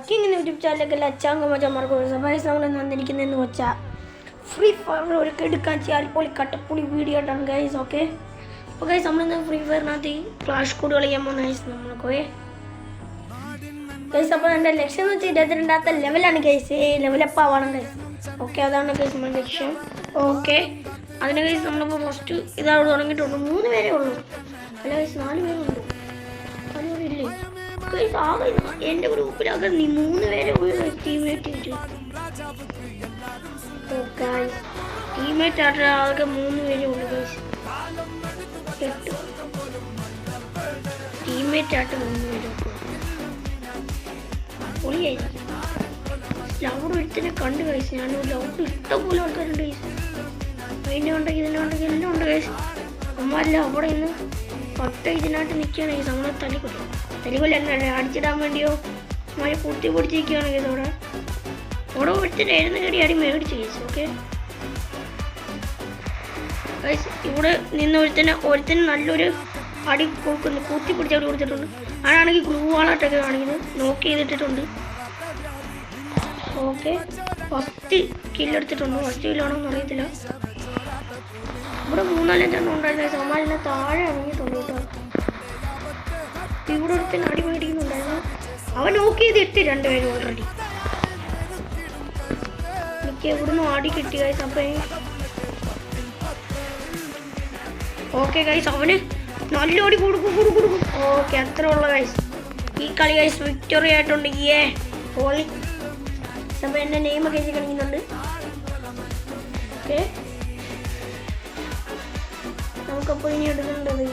കിങ്ങിന് YouTube ചാനലിലേക്ക് എല്ലാ ചാങ്കമാർക്ക് സബൈസ് നമ്മൾ വന്നിരിക്കുന്നതെന്ന് വെച്ചാൽ ഫ്രീ ഫയർ ഒരു എടുക്കാൻ അൽപ്പൊളി കട്ടപ്പൊളി വീഡിയോ ആയിട്ടാണ് ഗൈസ്. ഓക്കെ, അപ്പോൾ ഗൈസ് നമ്മളിന്ന് ഫ്രീ ഫയറിനകത്ത് ക്ലാഷ് കോഡ് കളിക്കാൻ പോകുന്ന ഗൈസ് നമ്മൾക്ക് ഗൈസ്. അപ്പോൾ എൻ്റെ ലക്ഷ്യം എന്ന് വെച്ചാൽ 22ാമത്തെ ലെവലാണ് ഗൈസ്, ലെവലപ്പ് ആവണം ഗൈസ്. ഓക്കെ, അതാണ് ഗൈസ് നമ്മുടെ ലക്ഷ്യം. ഓക്കെ, അതിന് ഗൈസ് നമ്മളിപ്പോൾ ഫസ്റ്റ് ഇതാണ് തുടങ്ങിയിട്ടുണ്ട്. 3 പേരേ ഉള്ളൂ, അല്ല ഗൈസ് 4 പേരുണ്ട്. 4 പേരില്ലേ ഗൈസ്? ആകെ എൻ്റെ ഗ്രൂപ്പിലാകെ 3 പേരെ ടീമേറ്റ് ടീമേറ്റ് ആയിട്ട് ആകെ 3 പേരേ ഉള്ളൂ ഗൈസ്. 8 ടീമേറ്റ് ആയിട്ട് 3 പേര് പൊളിയായിരിക്കും. ലൗഡ് ഒരുത്തിനെ കണ്ട് ഗൈസ്. ഞാൻ ലൗഡ് ഇഷ്ടംപോലെ ആൾക്കാരുണ്ട് ഗൈസ്. അതിനെ ഉണ്ടെങ്കിൽ ഇതിനെ ഉണ്ടെങ്കിൽ എല്ലാം ഉണ്ട് ഗൈസ്. അമ്മല്ല അവിടെ ഇന്ന് ഇതിനായിട്ട് നിൽക്കുകയാണ് ഗൈസ്. നമ്മളെ തലികൊല്ല അടിച്ചിടാൻ വേണ്ടിയോ മഴ പൊട്ടി പൊടിച്ചിരിക്കുകയാണ് ഗൈസ്. അവിടെ ഒരുത്തിന് എഴുന്ന കടി അടി മേടിച്ചു ഗൈസ്. ഓക്കെ ഗൈസ്, ഇവിടെ നിന്ന് ഒരുത്തിന് നല്ലൊരു അടി കൊടുക്കുന്നു, കൂത്തി പിടിച്ച് അവിടെ കൊടുത്തിട്ടുണ്ട്. ആണെങ്കിൽ ഗ്ലൂ വാളായിട്ടൊക്കെ കാണിക്കുന്നത് നോക്ക് ചെയ്തിട്ടുണ്ട്. ഓക്കെ, ഫസ്റ്റ് കില്ലെടുത്തിട്ടുണ്ട്. ഫസ്റ്റ് കില്ലാണോന്ന് അറിയത്തില്ല. ഇവിടെ 3-4 എണ്ണം ഉണ്ടായിരുന്നു. സമാലിനെ താഴെ ഇറങ്ങിയിട്ടുണ്ട് കേട്ടോ. ഇവിടെ ഒരുത്തിന് അടി മേടിക്കുന്നുണ്ടായിരുന്നു. അവൻ നോക്ക് ചെയ്തിട്ട് 2 പേരും ഓൾറെഡി. എനിക്ക് എവിടുന്ന് അടി കിട്ടി ഗൈസ്. അപ്പം ഓക്കെ ഗൈസ്, അവന് നല്ല അടി കൊടുക്കും. ഓക്കെ, അത്ര ഉള്ള ഗൈസ്. ഈ കളി ഗൈസ് വിക്ടറി ആയിട്ടുണ്ട്. ഹോളി അപ്പം എൻ്റെ നെയിമൊക്കെ എഴുതി കളിക്കുന്നുണ്ട്. ഓക്കെ, നമുക്കപ്പോൾ ഇനി എടുക്കേണ്ടത്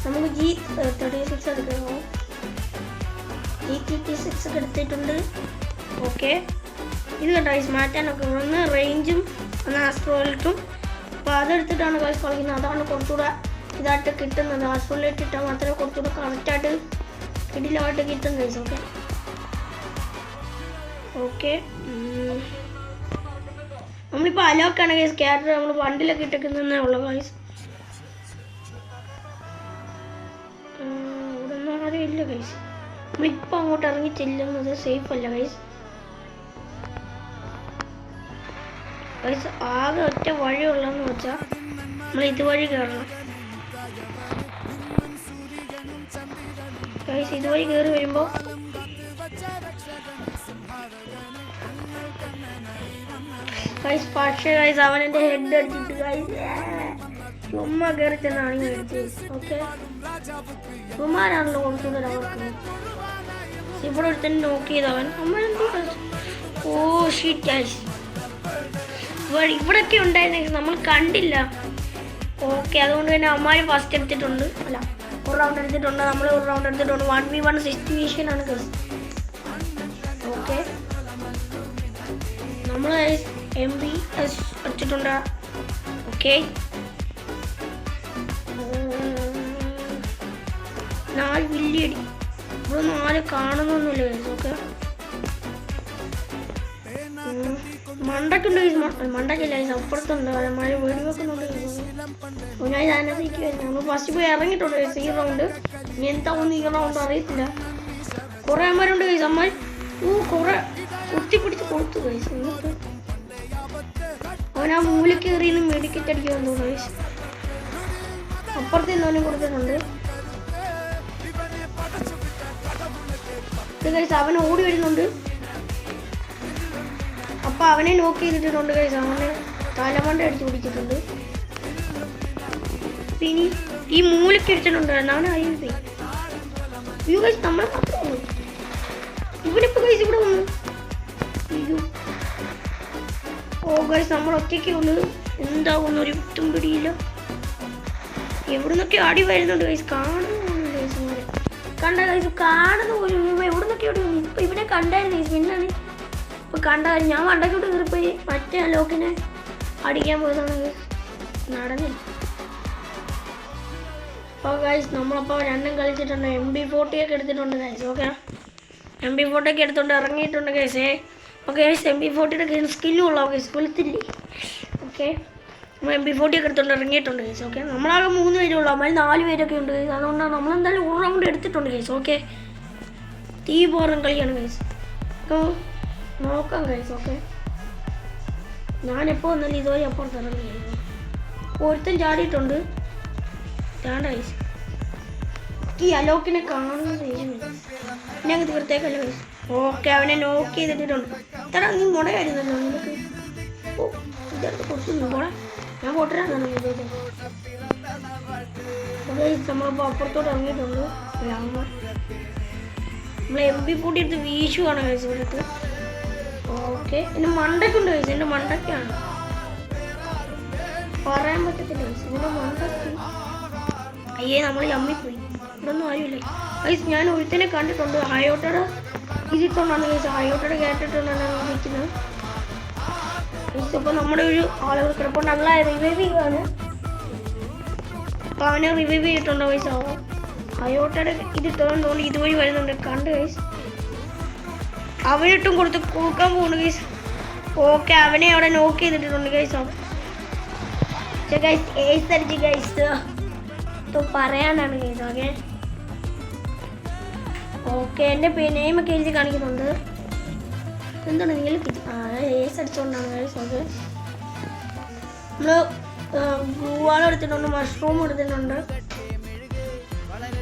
നമുക്ക് G36 എടുക്കണോ? G36 ഒക്കെ എടുത്തിട്ടുണ്ട്. ഓക്കെ, ഇത് കണ്ടോ ഗൈസ് മാറ്റാനൊക്കെ. ഒന്ന് റേഞ്ചും ഒന്ന് ആസ്ട്രോലറ്റും. അപ്പോൾ അതെടുത്തിട്ടാണ് ഗൈസ് കളിക്കുന്നത്. അതാണ് കുറച്ചുകൂടെ ഇതായിട്ട് കിട്ടുന്നത്. ആസ്ട്രോലറ്റ് ഇട്ടാൽ മാത്രമേ കുറച്ചുകൂടെ കറക്റ്റായിട്ട് കിടിലായിട്ട് കിട്ടും ഗൈസ്. ഓക്കെ ഓക്കെ, നമ്മളിപ്പോൾ അലോക്കാണ് ഗൈസ്. ക്യാരക്ടർ നമ്മൾ വണ്ടിലൊക്കെ ഇട്ടേക്കുന്നതേ ഉള്ളൂ ഗൈസ്. ഇവിടെ ഒന്നും ആരും ഇല്ല ഗൈസ്. നമ്മളിപ്പോൾ അങ്ങോട്ട് ഇറങ്ങി ചെല്ലുന്നത് സേഫ് അല്ല ഗൈസ്. ഗൈസ് ആകെ ഒറ്റ വഴിയുള്ളതെന്ന് വെച്ചാൽ നമ്മൾ ഇതുവഴി കയറണം ഗൈസ്. ഇതുവഴി കയറി വരുമ്പോൾ ഗൈസ് പക്ഷേ ഗൈസ് അവൻ എൻ്റെ ഹെഡ് അടിച്ചിട്ട് ഗൈസ് ചുമ്മാ കയറി ചെന്നാണ് മേടിച്ചത്. ഓക്കെ, ചുമ്മാരാണല്ലോ കുറച്ചുകൂടെ അവർക്ക്. ഇവിടെ ഒരുത്തന്നെ നോക്ക് ചെയ്തവൻ ഓ ഷീറ്റ് ഗൈസ്. ഇവിടൊക്കെ ഉണ്ടായിരുന്നു, നമ്മൾ കണ്ടില്ല. ഓക്കെ, അതുകൊണ്ട് തന്നെ അമ്മാര് ഫസ്റ്റ് എടുത്തിട്ടുണ്ട്. അല്ല, ഒരു റൗണ്ട് എടുത്തിട്ടുണ്ട്. നമ്മൾ ഒരു റൗണ്ട് എടുത്തിട്ടുണ്ട്. 1v1 സിറ്റുവേഷൻ ആണ് ഗൈസ്. ഓക്കെ, നമ്മൾ MBS വെച്ചിട്ടുണ്ട്. ഓക്കെ, 4 വില്ലിയടി. ഇവിടെ 4 കാണുന്നൊന്നുമില്ല ഗൈസ്. ഓക്കെ, മണ്ടക്കുണ്ട് ഗൈസ്. മണ്ടക്കില്ല ഗൈസ്, അപ്പുറത്തുണ്ട്. മഴ വെടി വെക്കുന്നുണ്ട് ഗൈസ്. ഞാൻ അതിനകത്തേക്ക് നമ്മൾ ഫസ്റ്റ് പോയി ഇറങ്ങിയിട്ടുണ്ട് ഗൈസ് ഈ റൗണ്ട്. ഇനി എന്താ ഒന്ന് ഈ റൗണ്ട് അറിയത്തില്ല. കുറേ അമ്മമാരുണ്ട് ഗൈസ്. അമ്മ കുറേ കുത്തിപ്പിടിച്ച് കൊടുത്തു ഗൈസ്. എന്നിട്ട് അവൻ ആ മൂലക്ക് കയറിന്ന് മെഡിക്കറ്റ് അടിക്കാൻ തോന്നുന്നു ഗൈസ്. അപ്പുറത്ത് നിന്നവനും കൊടുത്തിട്ടുണ്ട് ഗൈസ്. അവൻ ഓടി വരുന്നുണ്ട്. അപ്പൊ അവനെ നോക്ക് ചെയ്തിട്ടുണ്ട് ഗൈസ്. അവനെ തലമണ്ട അടിച്ച് പിടിച്ചിട്ടുണ്ട്. പിന്നെ ഈ മൂലക്ക് അടിച്ചിട്ടുണ്ടായിരുന്നു. അവനെ അറിയില്ല ഗൈസ്. നമ്മളെ മാത്രമേ ഇവനിപ്പോ ഗൈസ് ഇവിടെ വന്നു. ഓ ഗൈസ്, നമ്മൾ ഒറ്റയ്ക്ക് വന്ന് എന്താകുന്ന ഒരു വിത്തും പിടിയില്ല. എവിടുന്നൊക്കെ അടി വരുന്നുണ്ട് ഗൈസ്. കാണുന്നു ഗൈസ്, കണ്ട ഗൈസ് കാണുന്ന പോലും. എവിടുന്നൊക്കെ ഇപ്പൊ ഇവനെ കണ്ടായിരുന്നു ഗൈസ്. പിന്നാണ് ഇപ്പൊ കണ്ടായിരുന്നു. ഞാൻ വണ്ടക്കോട്ട് കയറിപ്പോയി മറ്റേ ലോക്കിനെ അടിക്കാൻ പോയതാണ് ഗൈസ്. നടന്നില്ല. അപ്പോൾ ഗൈസ് നമ്മളപ്പോൾ 2 കളിച്ചിട്ടുണ്ട്. MB40 ഒക്കെ എടുത്തിട്ടുണ്ട് ഗൈസ്. ഓക്കെ, MB40 ഒക്കെ എടുത്തുകൊണ്ട് ഇറങ്ങിയിട്ടുണ്ട് ഗൈസ്. ഓക്കെ ഗൈസ്, MB40യുടെ ഗെയിം സ്കില്ലും ഉള്ളൂ ഗൈസ്. വെളുത്തില്ലേ? ഓക്കെ, നമ്മൾ MB40 ഒക്കെ എടുത്തുകൊണ്ട് ഇറങ്ങിയിട്ടുണ്ട് ഗൈസ്. ഓക്കെ, നമ്മളാകെ 3 പേരേ ഉള്ളൂ. നമ്മൾ 4 പേരൊക്കെ ഉണ്ട് ഗൈസ്. അതുകൊണ്ടാണ് നമ്മളെന്തായാലും ഒരു റൗണ്ട് എടുത്തിട്ടുണ്ട് ഗൈസ്. ഓക്കെ, തീ പോറും കളിയാണ് ഗൈസ്. നോക്കാം ഗൈസ്. ഓക്കെ, ഞാനെപ്പോൾ വന്നാലും ഇതുവരെ അപ്പുറത്ത് ഇറങ്ങിയായിരുന്നു. ഒരുത്തൻ ചാടിയിട്ടുണ്ട്. ഗൈസ് ഈ അലോക്കിനെ കാണുന്നത് ഞാൻ തീർത്തേക്കല്ലോ ഗൈസ്. ഓക്കെ, അവനെ നോക്ക് ചെയ്തിട്ടുണ്ട്. എടാ നീ മുടയായിരുന്നല്ലോ നിനക്ക്. ഓ ഇതെടുത്ത് കൊടുത്തു പോളെ. ഞാൻ പൊട്ടരാന്നാണ് നമ്മളിപ്പോൾ അപ്പുറത്തോട്ട് ഇറങ്ങിയിട്ടുണ്ട്. നമ്മൾ MP പൂട്ടി എടുത്ത് വീശുവാണ് ഗൈസ് ഇവിടുത്തെ. ഓക്കെ, എൻ്റെ മണ്ടയ്ക്കുണ്ട് ഗൈസ്. എൻ്റെ മണ്ടയ്ക്കാണ് പറയാൻ പറ്റത്തില്ല ഗൈസ്. എൻ്റെ മണ്ടയ്ക്ക് അയ്യേ നമ്മൾ ചമ്മിപ്പോയി. ഇവിടെ ഒന്നും ആരുമില്ല ഗൈസ്. ഞാൻ ഒരുത്തനെ കണ്ടിട്ടുണ്ട്. ഹയോട്ടയുടെ ഇതിട്ടുണ്ടാണ് ഗൈസ്. ഹയോട്ടയുടെ കേട്ടിട്ടുണ്ടാണ് ഇരിക്കുന്നത് ഗൈസ്. അപ്പോൾ നമ്മുടെ ഒരു ആളുകൾ കിടപ്പുണ്ട്. നല്ല റിവൈവ് ചെയ്യുകയാണ്. അപ്പോൾ അവനെ റിവൈവ് ചെയ്തിട്ടുണ്ടോ ഗൈസ്? ഹയോട്ടയുടെ ഇതിട്ടോന്ന് തോന്നി ഇതുവഴി വരുന്നുണ്ട്. കണ്ട് ഗൈസ്. അവനിട്ടും കൊടുത്ത് കൊടുക്കാൻ പോകുന്നു ഗൈസ്. ഓക്കെ, അവനെ അവിടെ നോക്ക് ചെയ്തിട്ടുണ്ട് ഗൈസ്. ഗൈസ് ഏസ് അടിച്ച് ഗൈസ് പറയാനാണ് ഗൈസ്. ഓക്കെ ഓക്കെ, എൻ്റെ നെയിമൊക്കെ എഴുതി കാണിക്കുന്നുണ്ട്. എന്താണ് നിങ്ങൾ ഏസ് അടിച്ചുകൊണ്ടാണ് ഗൈസ്. ഓക്കെ, നമ്മൾ ഗ്ലൂവാൾ എടുത്തിട്ടുണ്ട്, മഷ്റൂം എടുത്തിട്ടുണ്ട്,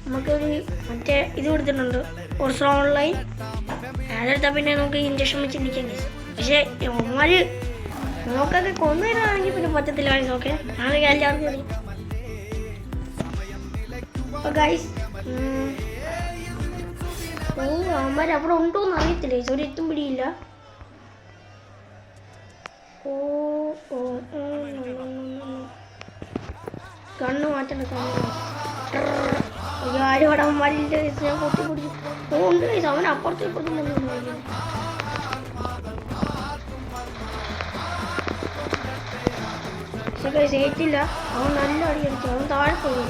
നമുക്കൊരു മറ്റേ ഇത് കൊടുത്തിട്ടുണ്ട് കുറച്ച് ഓൺലൈൻ. അതെടുത്താൽ പിന്നെ നമുക്ക് ഇഞ്ചക്ഷൻ വെച്ച് ഇരിക്കാൻ ഗൈസ്. പക്ഷേ അവന്മാർ നമുക്കൊക്കെ കൊന്നുതരാണെങ്കിൽ പിന്നെ പറ്റത്തില്ല ഗൈസ്. ഓക്കെ, ആണ് എല്ലാവർക്കും അറിയാം. അപ്പോൾ ഗൈസ് അവന്മാർ അവിടെ ഉണ്ടോയെന്ന് അറിയത്തില്ല ഗൈസ്. ഒരു എത്തും പിടിയില്ല. ഓ ഓ കണ്ണ് മാറ്റണ്ട. ആരും അവിടെ അവന്മാരില്ല ഗൈസ്. ഞാൻ പൊട്ടി പിടിച്ചു. ഉണ്ട് ഗൈസ്. അവൻ അപ്പുറത്തും ഇപ്പുറത്തും വന്നു. പക്ഷേ ഗൈസ് ഏറ്റില്ല. അവൻ നല്ല അടി അടിച്ചു. അവൻ താഴെ പോയി.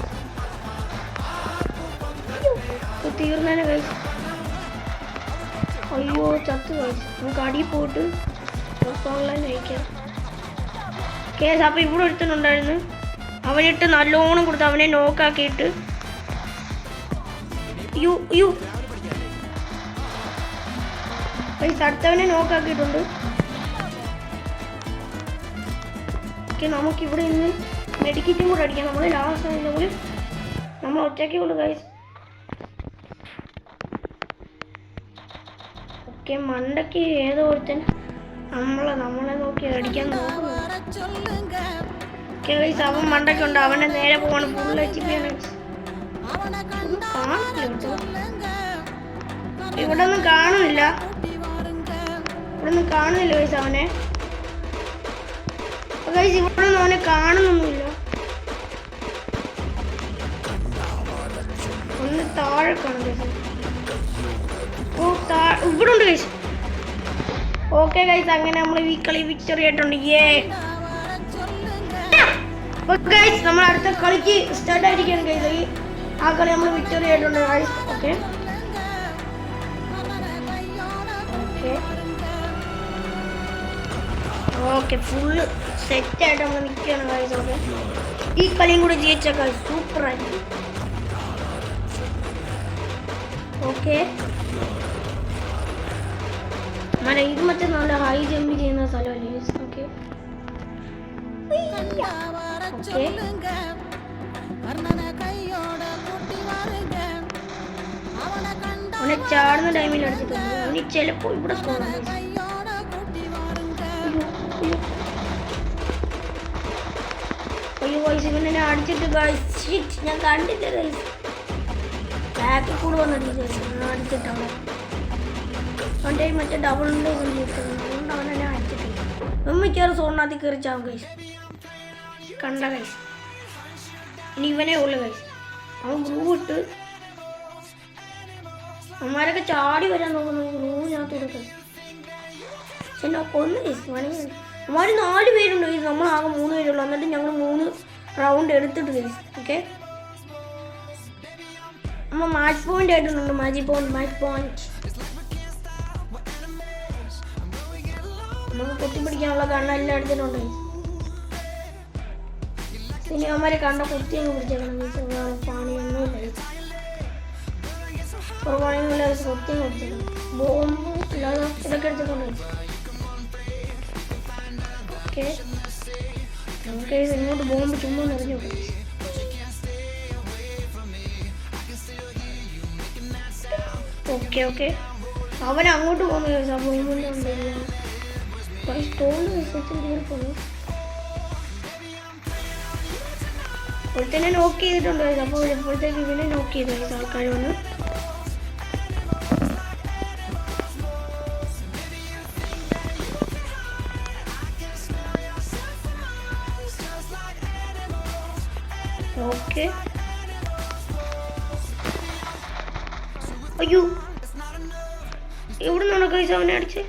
തീർന്നേനെ ഗൈസ്. അയ്യോ ചത്ത് ഗൈസ്. നമുക്ക് അടിയിൽ പോയിട്ട് ഓൺലൈൻ അയക്കാം കേസ്. അപ്പോൾ ഇവിടെ ഒരുത്തനുണ്ടായിരുന്നു. അവനിട്ട് നല്ലോണം കൊടുത്ത് അവനെ നോക്കാക്കിയിട്ട് ഗൈസ് അടുത്തവനെ നോക്കാക്കിയിട്ടുണ്ട്. ഓക്കെ, നമുക്കിവിടെ നിന്ന് മെഡിക്കറ്റും കൂടെ അടിക്കാം. നമ്മൾ ലാസ്റ്റ് ആയതുകൊണ്ട് നമ്മൾ ഒറ്റയ്ക്ക് കൊണ്ട് ഗൈസ്. ഓക്കെ, മണ്ടയ്ക്ക് ഏതോ ഒരുത്തൻ നമ്മളെ നോക്കി അടിക്കാൻ നോക്കുന്നു. ഓക്കെ ഗൈസ്, അവൻ മണ്ടയ്ക്കുണ്ട്. അവനെ നേരെ പോവാണ്. ഫുൾ HP ആണ്. ഇവിടെ ഒന്നും കാണുന്നില്ല. ഗൈസ് അവനെ. ഗൈസ് ഇവിടെ ഒന്നും അവനെ കാണുന്നൊന്നുമില്ല. ഒന്ന് താഴെ കാണും ഗൈസ്. ഓ ഇവിടെ ഉണ്ട് ഗൈസ്. ഓക്കെ ഗൈസ്, അങ്ങനെ നമ്മൾ ഈ കളി വിക്ടറി ആയിട്ടുണ്ട്. ഗൈസ് നമ്മൾ അടുത്ത കളിക്ക് സ്റ്റാർട്ട് ആയിരിക്കുകയാണ് ഗൈസ്. ആ കളി നമ്മൾ വിക്ടറി ആയിട്ടുണ്ട് ഗൈസ്. ഓക്കെ ഓക്കെ ഫുള്ള് സെറ്റായിട്ട് നമ്മൾ നിൽക്കുകയാണ് ഗൈസ്. ഓക്കെ, ഈ കളിയും കൂടെ ജയിച്ച ഗൈസ് സൂപ്പറായിരിക്കും. ഓക്കെ, ഇത് മറ്റേ നല്ല ഹൈ ജമ്പ് ചെയ്യുന്ന സ്ഥലമല്ലേ ഗൈസ്. ഓക്കെ അവനെ ചാടുന്ന ടൈമിൽ അടിച്ചിട്ടുണ്ട്. അവന് ചിലപ്പോൾ ഇവിടെ പോകണം. അയ്യോ ഗൈസ്, ഇവനെ അടിച്ചിട്ട് ഗൈസ് ഞാൻ കണ്ടില്ല ഗൈസ്. ബാക്കിൽ കൂടെ വന്നിട്ട് അടിച്ചിട്ടാണ് അവൻ്റെ മറ്റേ ഡബിൾ ഉണ്ട്. അതുകൊണ്ട് അവനെ അടിച്ചിട്ടില്ല. മിക്കവാറും സോണിനകത്ത് കയറി ചാവും ഗൈസ്. കണ്ട ഗൈസ്, ഇനി ഇവനേ ഉള്ളു ഗൈസ്. അവൻ ഗ്രൂ ഇട്ട് അവന്മാരൊക്കെ ചാടി വരാൻ നോക്കുന്നു. ഗ്രൂവിനകത്ത് കൊടുക്കും. പക്ഷെ എന്നെ കൊന്നു ഗൈസ്. വേണമെങ്കിൽ അവന്മാർ 4 പേരുണ്ട് ഗൈസ്. നമ്മളാകെ 3 പേരുള്ളൂ. എന്നിട്ട് ഞങ്ങൾ 3 റൗണ്ട് എടുത്തിട്ട് ഗൈസ്. ഓക്കെ, നമ്മൾ മാച്ച് പോയിന്റ് ആയിട്ടുണ്ട്. മാച്ച് പോയിന്റ് നമുക്ക് കുത്തിപ്പിടിക്കാനുള്ള കണ്ണെല്ലാം എടുത്തിട്ടുണ്ട് ഗൈസ്. ഇനി അവന്മാരെ കണ്ട കുത്തി അങ്ങ് പിടിച്ചേക്കണം ഗൈസ്. പണിയൊന്നുമില്ല ഗൈസ്. കുറവാണെങ്കിൽ സത്യം കൊടുത്തിട്ടുണ്ട്. ബോംബും അല്ലാതെ ഇതൊക്കെ എടുത്തിട്ടുണ്ട്. ഓക്കെ നമുക്ക് ഇങ്ങോട്ട് ബോംബ് ചുമ്മാ നിറഞ്ഞു നോക്കാം. ഓക്കെ ഓക്കെ അവൻ അങ്ങോട്ട് പോകുന്നു. ബോംബിൻ്റെ ഉണ്ടല്ലോ പോകുന്നു. ഇപ്പോഴത്തേനെ നോക്ക് ചെയ്തിട്ടുണ്ട്. അപ്പോൾ ഇപ്പോഴത്തേക്ക് ഇവനെ നോക്ക് ചെയ്തു ആൾക്കാർ വന്ന്. ഓക്കെ അയ്യോ എവിടെ നിന്നാണ് ഗൈസ് അവനെ അടിച്ച്?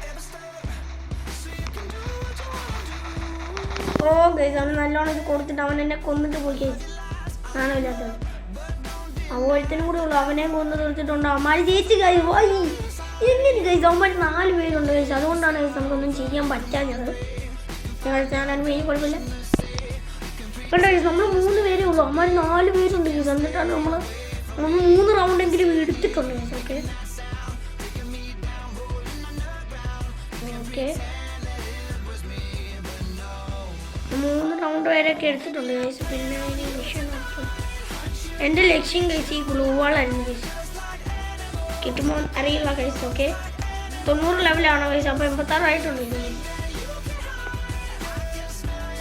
ഓ ഗൈസ് അവൻ നല്ലോണം ഇത് കൊടുത്തിട്ട് അവൻ എന്നെ കൊന്നിട്ട് പോയി ഗൈസ്. ആണോ ഇല്ലാത്തത് അവനത്തിനും കൂടെ ഉള്ളു. അവനെ കൊന്ന് തീർത്തിട്ടുണ്ട്. അവന്മാര് ജയിച്ച് ഗൈസ്. വായി എങ്ങനെ ഗൈസ് അവന്മാർ 4 പേരുണ്ട് ഗൈസ്. അതുകൊണ്ടാണ് ഗൈസ് നമുക്കൊന്നും ചെയ്യാൻ പറ്റാഞ്ഞത്. ഞാൻ മെയിൻ കുഴപ്പമില്ല കണ്ടോ ഗൈസ്. നമ്മൾ 3 പേരേ ഉള്ളൂ. അവന്മാർ 4 പേരുണ്ട് ഗൈസ്. എന്നിട്ടാണ് നമ്മൾ 3 റൗണ്ടെങ്കിലും എടുത്തിട്ടുണ്ട് ഗൈസ്. ഓക്കെ ഓക്കെ 3 റൗണ്ട് വരെയൊക്കെ എടുത്തിട്ടുണ്ട് ഗൈസ്. പിന്നെ ഇനി മിഷൻ എൻ്റെ ലക്ഷ്യം ഗൈസ് ഈ ഗ്ലൂ വാളായിരുന്നു ഗൈസ്. കിട്ടുമോ അറിയില്ല ഗൈസ്. ഓക്കെ 90 ലെവലാണ് ഗൈസ്. അപ്പോൾ 86 ആയിട്ടുണ്ട്.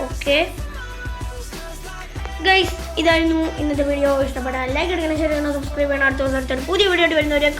ഓക്കെ ഗൈസ് ഇതായിരുന്നു ഇന്നത്തെ വീഡിയോ. ഇഷ്ടപ്പെട്ടാൽ ലൈക്ക് അടിക്കണം, ഷെയർ ചെയ്യണം, സബ്സ്ക്രൈബ് ചെയ്യണം. അടുത്ത ദിവസം പുതിയ വീഡിയോ ആയിട്ട് വരുന്നവരെ